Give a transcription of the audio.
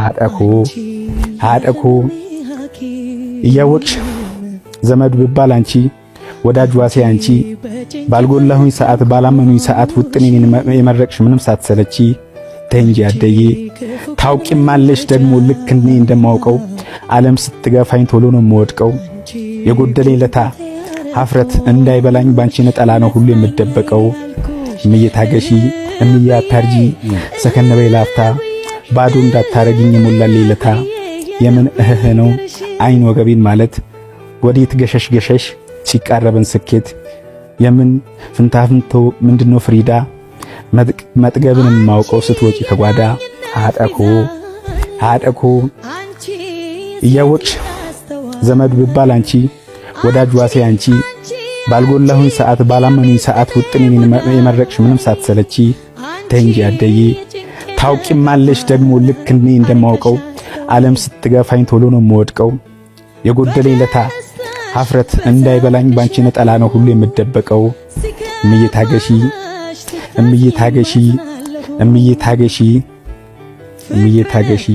አጠኩ እያወቅሽ ዘመድ ብባል አንቺ ወዳጅ ዋሴ አንቺ ባልጎላሁኝ ሰዓት ባላመኑኝ ሰዓት ውጥኔን የመረቅሽ ምንም ሳትሰለቺ ተንጂ አደዬ ታውቂማለሽ ደግሞ ልክ እኔ እንደማውቀው ዓለም ስትገፋኝ ቶሎ ነው የምወድቀው የጎደለኝ ለታ ሀፍረት እንዳይበላኝ ባንቺ ነጠላ ነው ሁሉ የምደበቀው እምዬ ታገሺ እምዬ አታርጂ ሰከነ በይ ላፍታ ባዶ እንዳታረጊኝ የሞላልኝ ለታ የምን እህህ ነው አይን ወገቤን ማለት ወዴት ገሸሽ ገሸሽ ሲቃረበን ስኬት የምን ፍንታፍንቶ ምንድነው ፍሪዳ መጥገብን ማውቀው ስትወጪ ከጓዳ አጠኩ እያወቅሽ ዘመድ ብባል አንቺ ወዳጅ ዋሴ አንቺ ባልጎላሁኝ ሰዓት ባላመኑኝ ሰዓት ውጥኔን የመረቅሽ ምንም ሳትሰለቺ ተንጂ አደዬ ታውቂማለሽ ደግሞ ልክ እኔ እንደማውቀው ዓለም ስትገፋኝ ቶሎ ነው የምወድቀው የጎደለኝ ለታ ሀፍረት እንዳይበላኝ ባንቺ ነጠላ ነው ሁሉ የምደበቀው እምዬ ታገሺ እምዬ ታገሺ እምዬ ታገሺ እምዬ ታገሺ